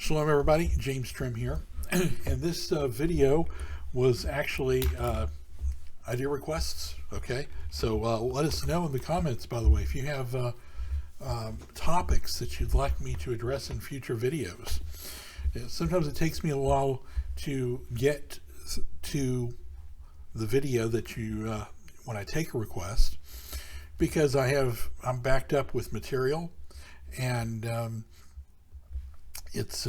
Shalom everybody, James Trim here, and this video was actually idea requests. Okay, so let us know in the comments, by the way, if you have topics that you'd like me to address in future videos. Sometimes it takes me a while to get to the video that you when I take a request, because I'm backed up with material, and it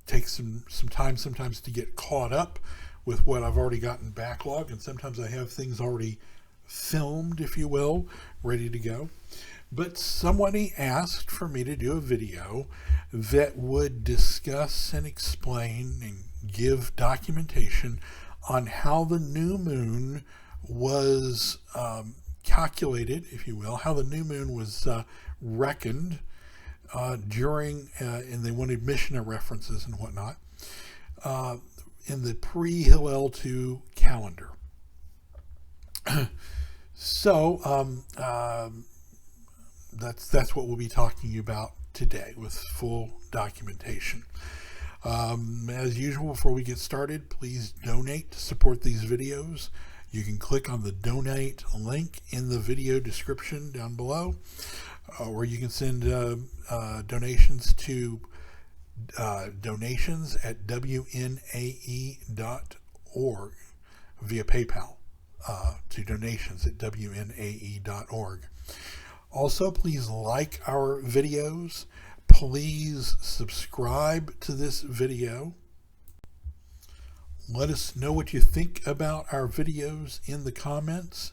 takes some time sometimes to get caught up with what I've already got in backlog, and sometimes I have things already filmed, if you will, ready to go. But somebody asked for me to do a video that would discuss and explain and give documentation on how the new moon was calculated, if you will, how the new moon was reckoned during, and they wanted Mishnah references and whatnot, in the pre-Hillel 2 calendar. So that's what we'll be talking about today with full documentation. As usual, before we get started, please donate to support these videos. You can click on the donate link in the video description down below, or you can send donations to donations at wnae.org via PayPal, to donations at wnae.org. Also, please like our videos. Please subscribe to this video. Let us know what you think about our videos in the comments.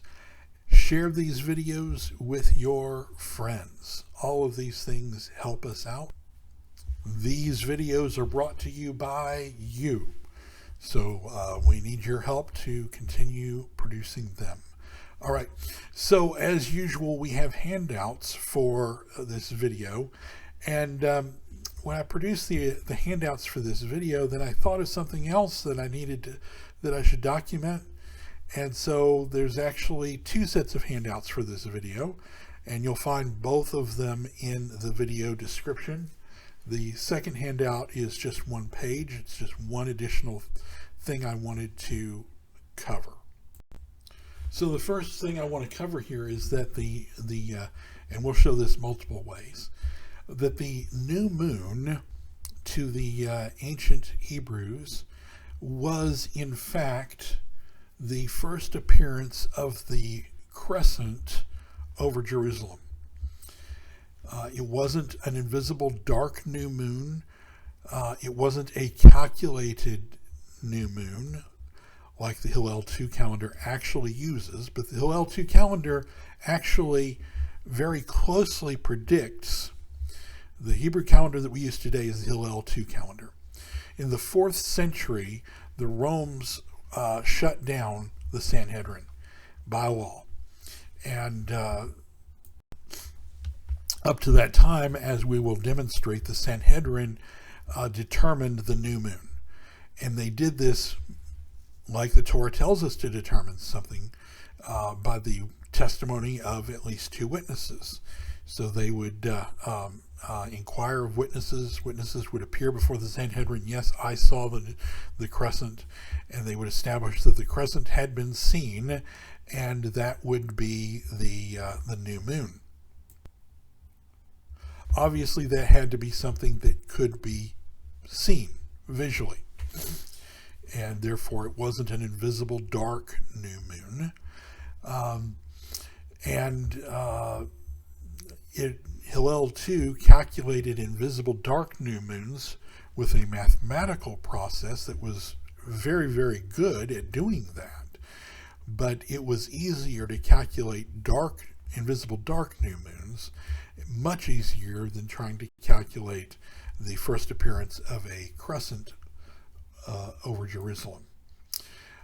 Share these videos with your friends. All of these things help us out. These videos are brought to you by you, so we need your help to continue producing them. All right, so as usual, we have handouts for this video, and when I produced the handouts for this video, then I thought of something else that I should document. And so there's actually two sets of handouts for this video, and you'll find both of them in the video description. The second handout is just one page. It's just one additional thing I wanted to cover. So the first thing I want to cover here is that and we'll show this multiple ways, that the new moon to the ancient Hebrews was in fact the first appearance of the crescent over Jerusalem. It wasn't an invisible dark new moon. It wasn't a calculated new moon like the Hillel 2 calendar actually uses, but the Hillel 2 calendar actually very closely predicts the Hebrew calendar that we use today is the Hillel 2 calendar. In the 4th century, the Romans shut down the Sanhedrin by law. And up to that time, as we will demonstrate, the Sanhedrin determined the new moon. And they did this like the Torah tells us to determine something, by the testimony of at least 2 witnesses. So they would inquire of witnesses. Witnesses would appear before the Sanhedrin. Yes, I saw the crescent, and they would establish that the crescent had been seen, and that would be the new moon. Obviously, that had to be something that could be seen visually, and therefore it wasn't an invisible dark new moon. Hillel 2 calculated invisible dark new moons with a mathematical process that was very, very good at doing that. But it was easier to calculate invisible dark new moons, much easier than trying to calculate the first appearance of a crescent over Jerusalem.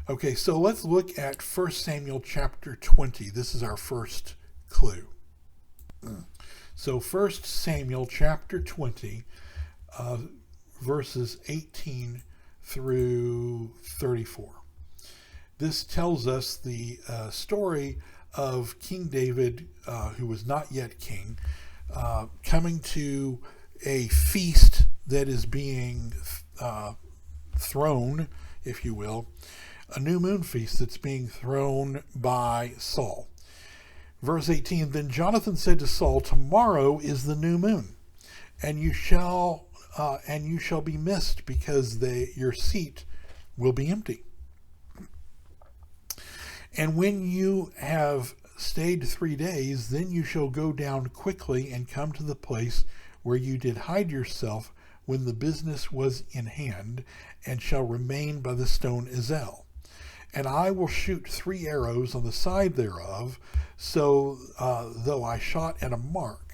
Okay, so let's look at 1 Samuel chapter 20. This is our first clue. So 1 Samuel chapter 20, verses 18 through 34. This tells us the story of King David, who was not yet king, coming to a feast that is being thrown, if you will, a new moon feast that's being thrown by Saul. Verse 18, then Jonathan said to Saul, tomorrow is the new moon, and you shall be missed, because your seat will be empty. And when you have stayed 3 days, then you shall go down quickly and come to the place where you did hide yourself when the business was in hand, and shall remain by the stone Ezel. And I will shoot 3 arrows on the side thereof, so as though I shot at a mark.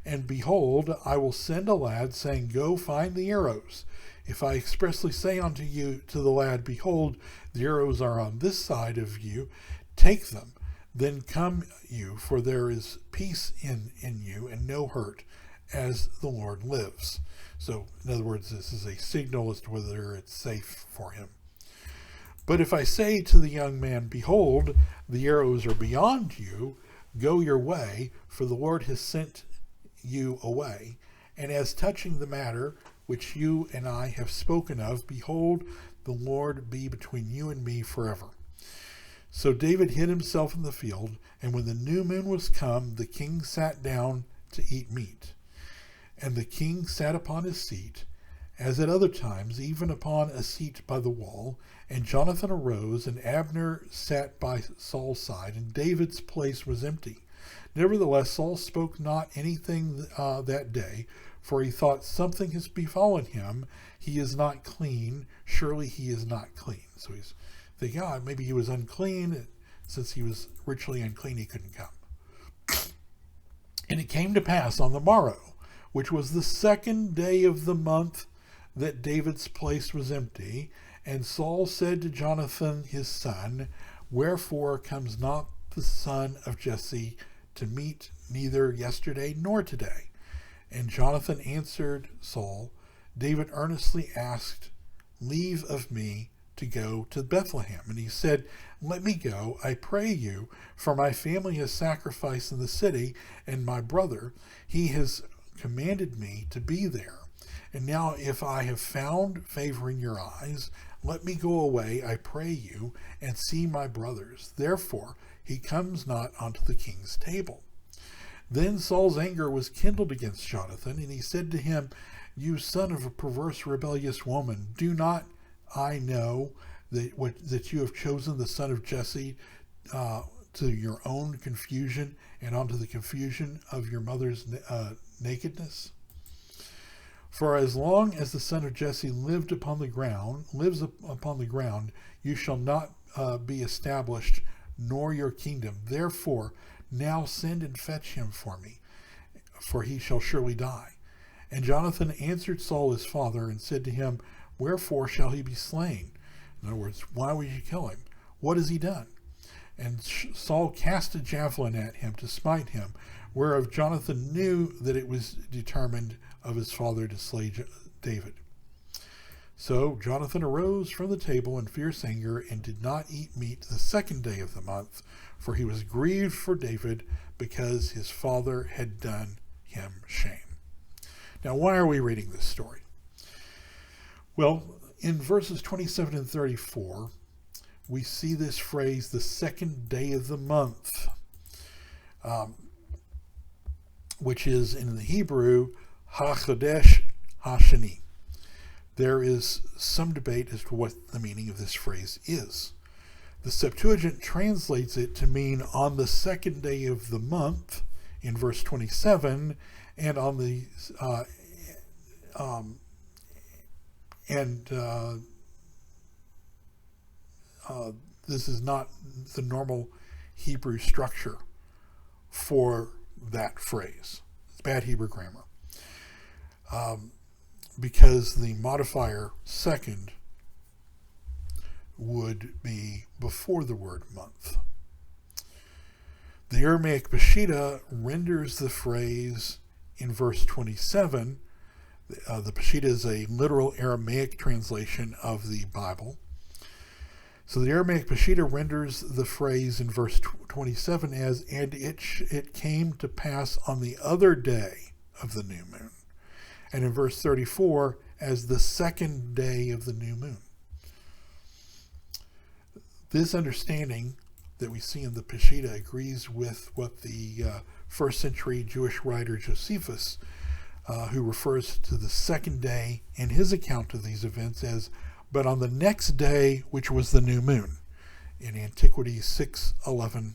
And behold, I will send a lad, saying, go find the arrows. If I expressly say unto you, to the lad, behold, the arrows are on this side of you, take them, then come you, for there is peace in you, and no hurt, as the Lord lives. So, in other words, this is a signal as to whether it's safe for him. But if I say to the young man, behold, the arrows are beyond you, go your way, for the Lord has sent you away. And as touching the matter which you and I have spoken of, behold, the Lord be between you and me forever. So David hid himself in the field, and when the new moon was come, the king sat down to eat meat. And the king sat upon his seat, as at other times, even upon a seat by the wall. And Jonathan arose, and Abner sat by Saul's side, and David's place was empty. Nevertheless, Saul spoke not anything that day, for he thought, something has befallen him. He is not clean. Surely he is not clean. So he's thinking, maybe he was unclean. Since he was ritually unclean, he couldn't come. And it came to pass on the morrow, which was the 2nd day of the month, that David's place was empty. And Saul said to Jonathan his son, wherefore comes not the son of Jesse to meet, neither yesterday nor today? And Jonathan answered Saul, David earnestly asked leave of me to go to Bethlehem. And he said, let me go, I pray you, for my family has sacrificed in the city, and my brother, he has commanded me to be there. And now if I have found favor in your eyes, let me go away, I pray you, and see my brothers. Therefore he comes not unto the king's table. Then Saul's anger was kindled against Jonathan, and he said to him, you son of a perverse, rebellious woman, do not I know that you have chosen the son of Jesse to your own confusion, and unto the confusion of your mother's nakedness? For as long as the son of Jesse lives upon the ground, you shall not be established, nor your kingdom. Therefore, now send and fetch him for me, for he shall surely die. And Jonathan answered Saul his father, and said to him, wherefore shall he be slain? In other words, why would you kill him? What has he done? And Saul cast a javelin at him to smite him, whereof Jonathan knew that it was determined of his father to slay David. So Jonathan arose from the table in fierce anger, and did not eat meat the 2nd day of the month, for he was grieved for David, because his father had done him shame. Now, why are we reading this story? Well, in verses 27 and 34, we see this phrase, the 2nd day of the month, which is in the Hebrew, HaChodesh HaShani. There is some debate as to what the meaning of this phrase is. The Septuagint translates it to mean on the 2nd day of the month in verse 27, and on the this is not the normal Hebrew structure for that phrase. It's bad Hebrew grammar. Because the modifier second would be before the word month. The Aramaic Peshitta renders the phrase in verse 27. The Peshitta is a literal Aramaic translation of the Bible. So the Aramaic Peshitta renders the phrase in verse 27 as, and it came to pass on the other day of the new moon. And in verse 34, as the second day of the new moon. This understanding that we see in the Peshitta agrees with what the first century Jewish writer Josephus, who refers to the second day in his account of these events as, but on the next day, which was the new moon, in Antiquities 6:11-9.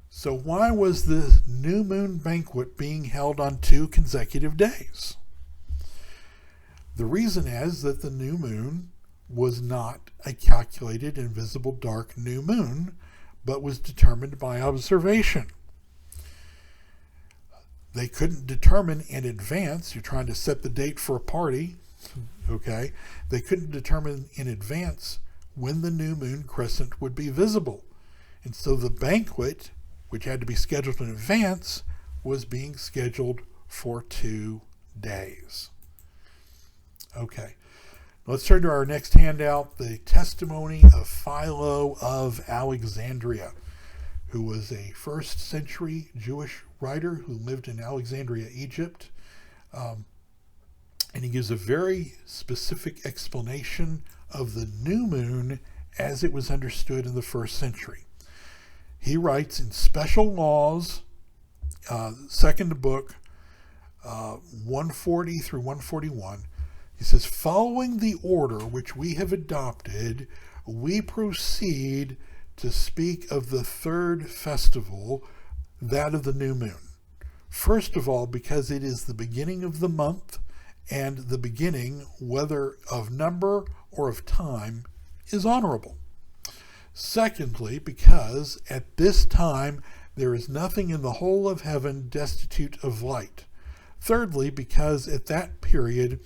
So why was the new moon banquet being held on 2 consecutive days? The reason is that the new moon was not a calculated invisible dark new moon, but was determined by observation. They couldn't determine in advance. You're trying to set the date for a party, okay? They couldn't determine in advance when the new moon crescent would be visible. And so the banquet, which had to be scheduled in advance, was being scheduled for 2 days. Okay, let's turn to our next handout, the testimony of Philo of Alexandria, who was a first century Jewish writer who lived in Alexandria, Egypt. And he gives a very specific explanation of the new moon as it was understood in the first century. He writes in Special Laws, second book, 140 through 141, he says, following the order which we have adopted, we proceed to speak of the third festival, that of the new moon. First of all, because it is the beginning of the month, and the beginning, whether of number or of time, is honorable. Secondly, because at this time there is nothing in the whole of heaven destitute of light. Thirdly, because at that period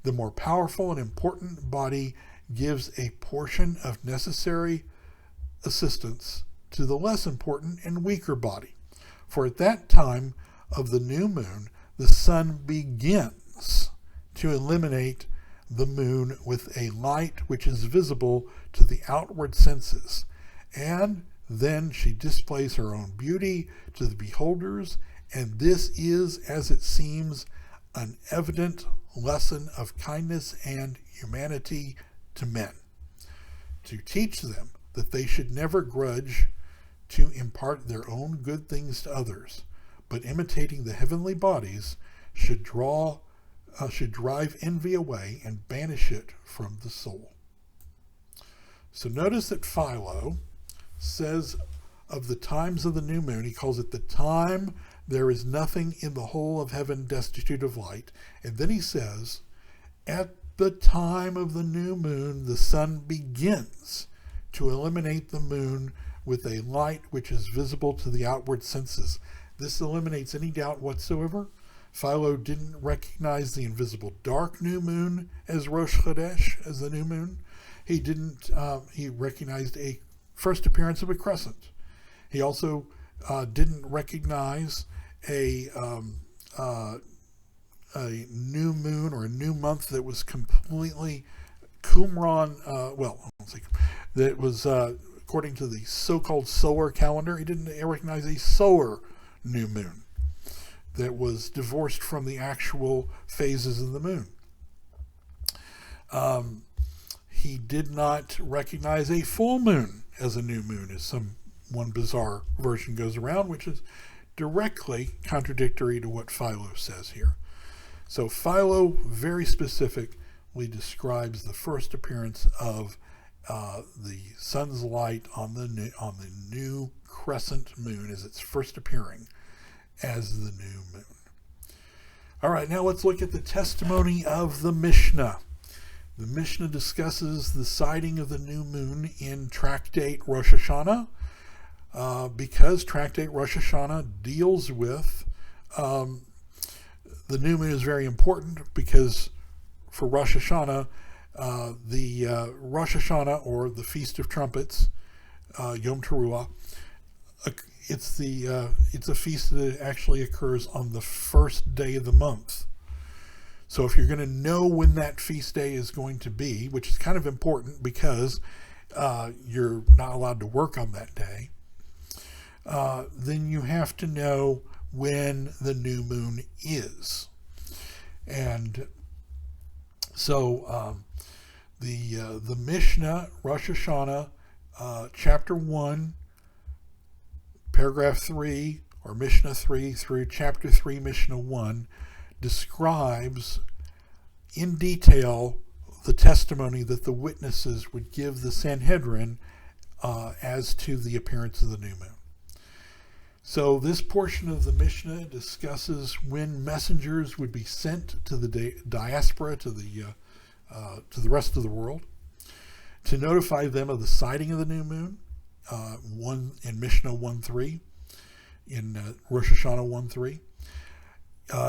the more powerful and important body gives a portion of necessary assistance to the less important and weaker body. For at that time of the new moon, the sun begins to illuminate the moon with a light which is visible to the outward senses, and then she displays her own beauty to the beholders, and this is, as it seems, an evident lesson of kindness and humanity to men, to teach them that they should never grudge to impart their own good things to others, but imitating the heavenly bodies should drive envy away and banish it from the soul. So notice that Philo says of the times of the new moon, he calls it the time there is nothing in the whole of heaven destitute of light. And then he says, at the time of the new moon, the sun begins to illuminate the moon with a light which is visible to the outward senses. This eliminates any doubt whatsoever. Philo didn't recognize the invisible dark new moon as Rosh Chodesh, as the new moon. He recognized a first appearance of a crescent. He also didn't recognize a new moon or a new month that was completely Qumran, that was according to the so-called solar calendar. He didn't recognize a solar new moon that was divorced from the actual phases of the moon. He did not recognize a full moon as a new moon, as one bizarre version goes around, which is directly contradictory to what Philo says here. So Philo very specifically describes the first appearance of the sun's light on the new crescent moon as it's first appearing as the new moon. All right, now let's look at the testimony of the Mishnah. The Mishnah discusses the sighting of the new moon in Tractate Rosh Hashanah, because Tractate Rosh Hashanah deals with the new moon is very important, because for Rosh Hashanah, the Rosh Hashanah, or the Feast of Trumpets, Yom Teruah, it's a feast that actually occurs on the first day of the month. So if you're going to know when that feast day is going to be, which is kind of important because you're not allowed to work on that day, then you have to know when the new moon is. And so the Mishnah, Rosh Hashanah, chapter 1, paragraph 3, or Mishnah 3 through chapter 3, Mishnah 1, describes in detail the testimony that the witnesses would give the Sanhedrin as to the appearance of the new moon. So this portion of the Mishnah discusses when messengers would be sent to the diaspora, to the rest of the world, to notify them of the sighting of the new moon. One in Mishnah 1:3, in Rosh Hashanah 1:3.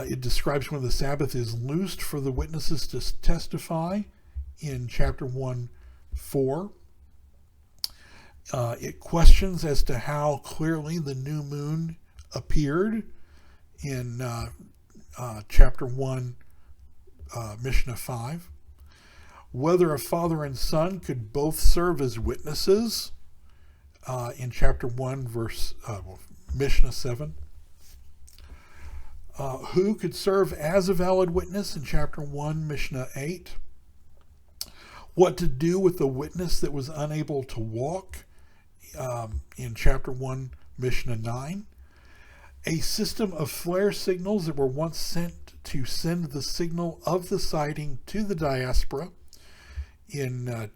It describes when the Sabbath is loosed for the witnesses to testify in chapter 1:4. It questions as to how clearly the new moon appeared in chapter 1, Mishnah 5. Whether a father and son could both serve as witnesses in chapter 1, Mishnah 7. Who could serve as a valid witness in chapter 1, Mishnah 8. What to do with the witness that was unable to walk in chapter 1, Mishnah 9. A system of flare signals that were once sent to send the signal of the sighting to the diaspora in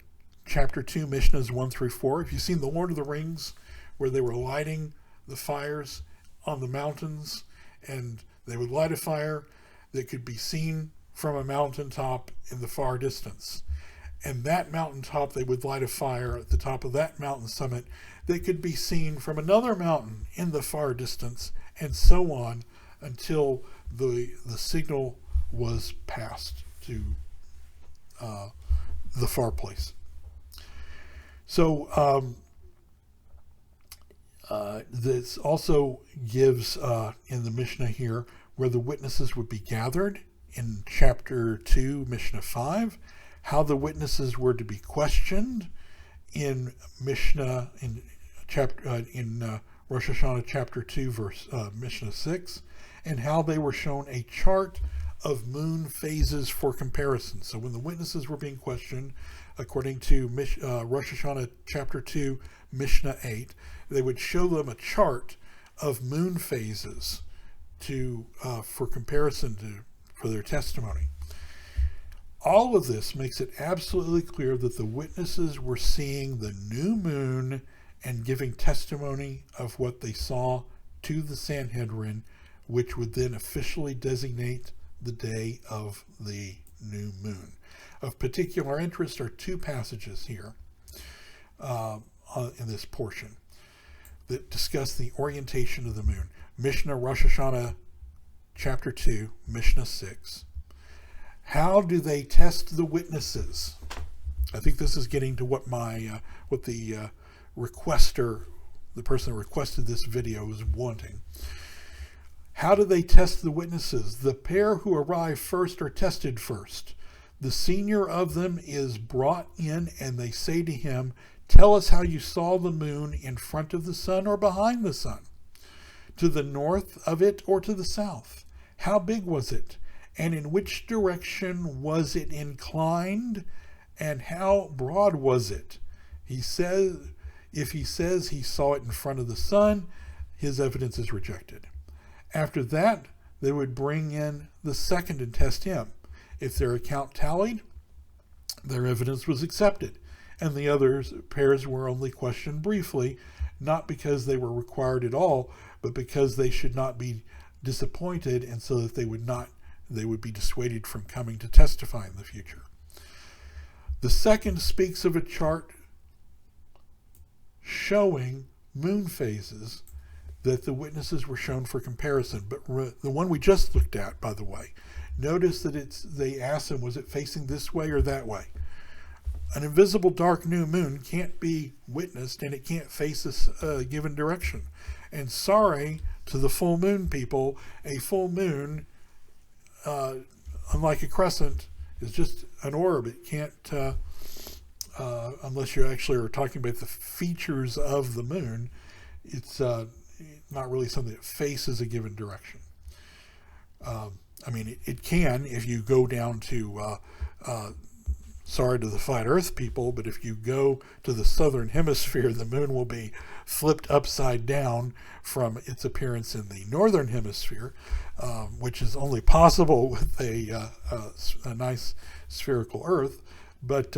chapter 2, Mishnahs 1 through 4. If you've seen The Lord of the Rings, where they were lighting the fires on the mountains, and they would light a fire that could be seen from a mountaintop in the far distance. And that mountaintop, they would light a fire at the top of that mountain summit that could be seen from another mountain in the far distance, and so on until the signal was passed to the far place. So this also gives in the Mishnah here where the witnesses would be gathered in chapter 2, Mishnah 5, how the witnesses were to be questioned in Mishnah in Rosh Hashanah chapter 2, Mishnah 6, and how they were shown a chart of moon phases for comparison. So when the witnesses were being questioned, according to Rosh Hashanah chapter 2, Mishnah 8, they would show them a chart of moon phases for comparison for their testimony. All of this makes it absolutely clear that the witnesses were seeing the new moon and giving testimony of what they saw to the Sanhedrin, which would then officially designate the day of the new moon. Of particular interest are two passages here in this portion that discuss the orientation of the moon. Mishnah Rosh Hashanah chapter 2, Mishnah 6. How do they test the witnesses? I think this is getting to what the requester, the person that requested this video, is wanting. How do they test the witnesses? The pair who arrive first are tested first. The senior of them is brought in, and they say to him, "Tell us how you saw the moon in front of the sun or behind the sun, to the north of it or to the south. How big was it? And in which direction was it inclined? And how broad was it?" If he says he saw it in front of the sun, his evidence is rejected. After that, they would bring in the second and test him. If their account tallied, their evidence was accepted, and the other pairs were only questioned briefly, not because they were required at all, but because they should not be disappointed, and so that they would be dissuaded from coming to testify in the future. The second speaks of a chart showing moon phases that the witnesses were shown for comparison. But the one we just looked at, by the way, notice that they asked him, was it facing this way or that way? An invisible dark new moon can't be witnessed, and it can't face a given direction. And sorry to the full moon people, a full moon, unlike a crescent, is just an orb. It can't, unless you actually are talking about the features of the moon, not really something that faces a given direction. I mean, it can if you go down to, sorry to the flat earth people, but if you go to the southern hemisphere, the moon will be flipped upside down from its appearance in the northern hemisphere, which is only possible with a nice spherical earth. But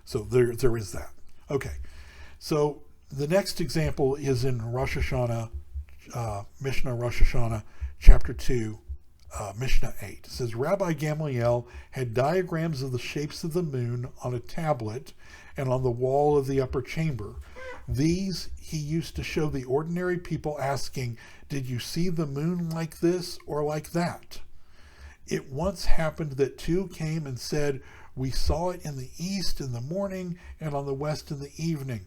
so there is that. Okay, so the next example is in Rosh Hashanah, Mishnah Rosh Hashanah, chapter 2, Mishnah 8. It says, Rabbi Gamliel had diagrams of the shapes of the moon on a tablet and on the wall of the upper chamber. These he used to show the ordinary people, asking, did you see the moon like this or like that? It once happened that two came and said, we saw it in the east in the morning and on the west in the evening.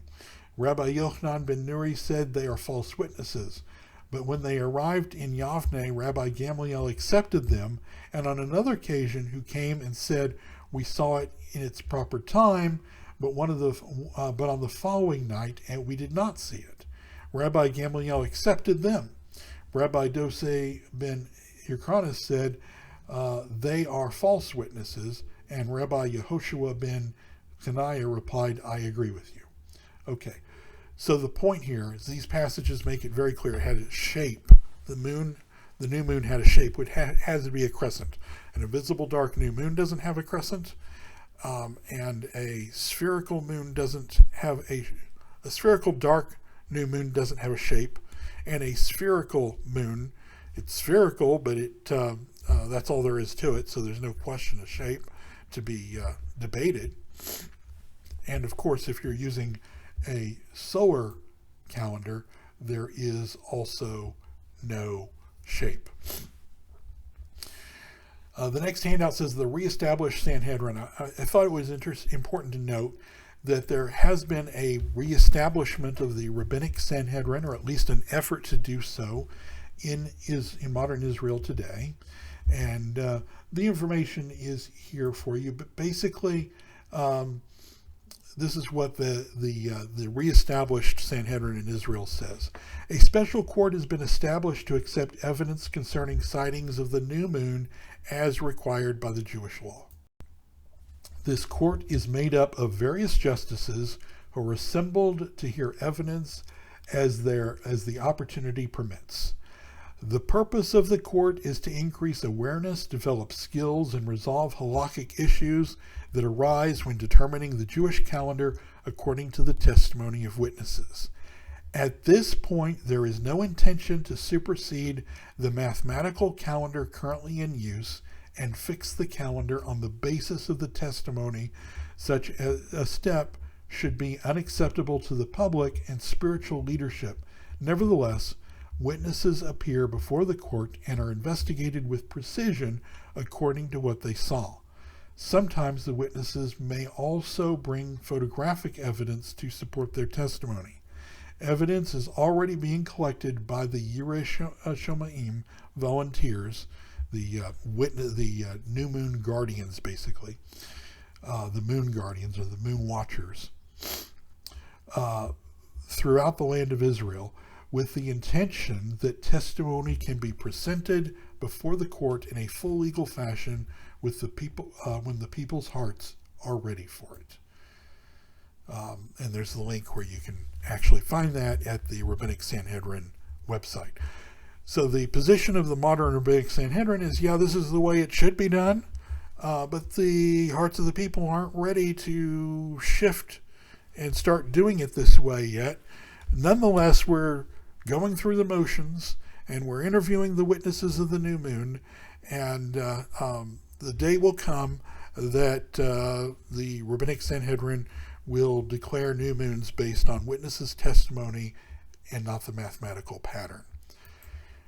Rabbi Yochanan ben Nuri said, they are false witnesses. But when they arrived in Yavne, Rabbi Gamliel accepted them, and on another occasion who came and said, we saw it in its proper time, but on the following night, and we did not see it. Rabbi Gamliel accepted them. Rabbi Dosei ben Hyrcanus said, they are false witnesses, and Rabbi Yehoshua ben Kanaiah replied, I agree with you. Okay. So the point here is these passages make it very clear it had a shape. The new moon had a shape, which has to be a crescent. An invisible dark new moon doesn't have a crescent, and a spherical moon doesn't have a spherical dark new moon doesn't have a shape, and a spherical moon, it's spherical, but that's all there is to it. So there's no question of shape to be debated. And of course, if you're using a solar calendar, there is also no shape. The next handout says the reestablished Sanhedrin. I thought it was important to note that there has been a reestablishment of the rabbinic Sanhedrin, or at least an effort to do so, in modern Israel today. And the information is here for you. But basically, this is what the reestablished Sanhedrin in Israel says. A special court has been established to accept evidence concerning sightings of the new moon as required by the Jewish law. This court is made up of various justices who are assembled to hear evidence as the opportunity permits. The purpose of the court is to increase awareness, develop skills, and resolve halakhic issues that arise when determining the Jewish calendar according to the testimony of witnesses. At this point, there is no intention to supersede the mathematical calendar currently in use and fix the calendar on the basis of the testimony. Such a step should be unacceptable to the public and spiritual leadership. Nevertheless, witnesses appear before the court and are investigated with precision according to what they saw. Sometimes the witnesses may also bring photographic evidence to support their testimony. Evidence is already being collected by the Yirei Shomaim volunteers, the new moon guardians, basically, the moon guardians or the moon watchers, throughout the land of Israel, with the intention that testimony can be presented before the court in a full legal fashion with the people when the people's hearts are ready for it. And there's the link where you can actually find that at the Rabbinic Sanhedrin website. So the position of the modern Rabbinic Sanhedrin is, yeah, this is the way it should be done, but the hearts of the people aren't ready to shift and start doing it this way yet. Nonetheless, we're going through the motions, and we're interviewing the witnesses of the new moon, and the day will come that the Rabbinic Sanhedrin will declare new moons based on witnesses' testimony and not the mathematical pattern.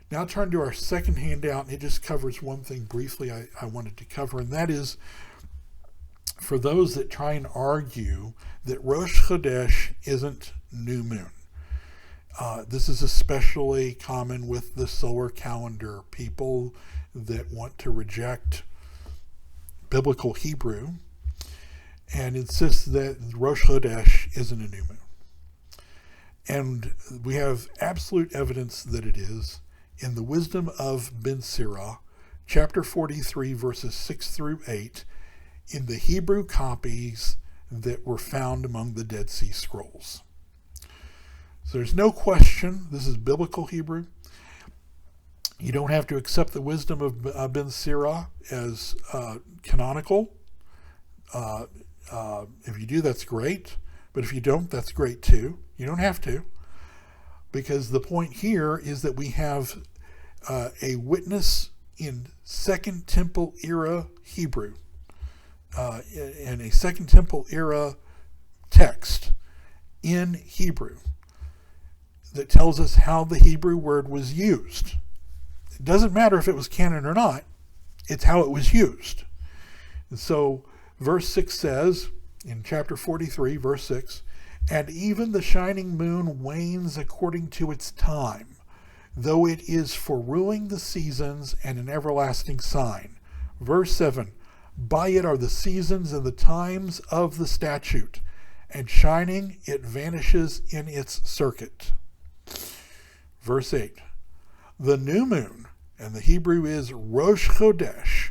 Now turn to our second handout, and it just covers one thing briefly I wanted to cover, and that is for those that try and argue that Rosh Chodesh isn't new moon. This is especially common with the solar calendar people that want to reject biblical Hebrew and insist that Rosh Chodesh isn't a new moon. And we have absolute evidence that it is in the Wisdom of Ben Sirah, chapter 43, verses 6 through 8, in the Hebrew copies that were found among the Dead Sea Scrolls. So there's no question this is biblical Hebrew. You don't have to accept the Wisdom of Ben Sirah as canonical. If you do, that's great. But if you don't, that's great too. You don't have to. Because the point here is that we have a witness in Second Temple era Hebrew, and a Second Temple era text in Hebrew that tells us how the Hebrew word was used. It doesn't matter if it was canon or not, it's how it was used. And so verse 6 says, in chapter 43, verse 6, "And even the shining moon wanes according to its time, though it is for ruling the seasons and an everlasting sign." Verse 7, "By it are the seasons and the times of the statute, and shining it vanishes in its circuit." Verse 8, "The new moon," and the Hebrew is Rosh Chodesh,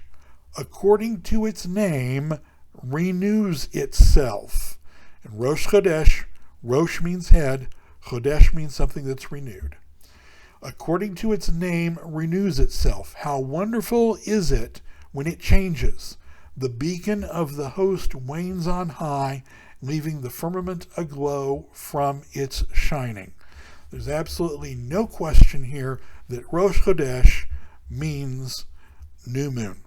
"according to its name, renews itself." And Rosh Chodesh, Rosh means head, Chodesh means something that's renewed. "According to its name, renews itself. How wonderful is it when it changes. The beacon of the host wanes on high, leaving the firmament aglow from its shining." There's absolutely no question here that Rosh Chodesh means new moon,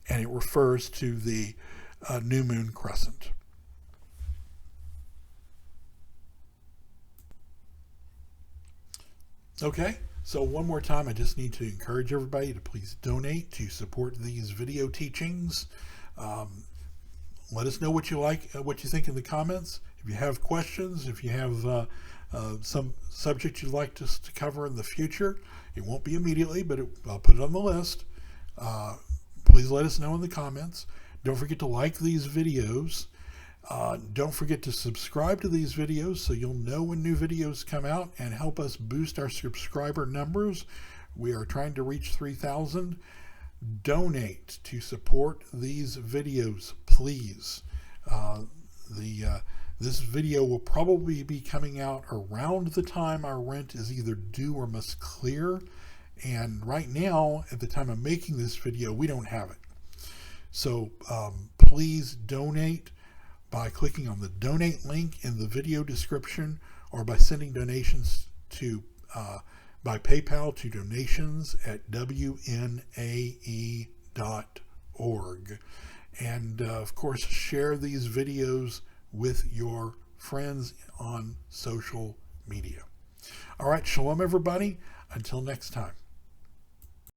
and it refers to the new moon crescent. Okay, so one more time, I just need to encourage everybody to please donate to support these video teachings. Let us know what you like, what you think in the comments. If you have questions, if you have some subject you'd like us to cover in the future, it won't be immediately, but I'll put it on the list. Please let us know in the comments. Don't forget to like these videos. Don't forget to subscribe to these videos so you'll know when new videos come out and help us boost our subscriber numbers. We are trying to reach 3,000. Donate to support these videos, please. This video will probably be coming out around the time our rent is either due or must clear. And right now, at the time of making this video, we don't have it. So please donate by clicking on the donate link in the video description, or by sending donations to by PayPal to donations@wnae.org. And of course, share these videos with your friends on social media. All right, shalom everybody. Until next time.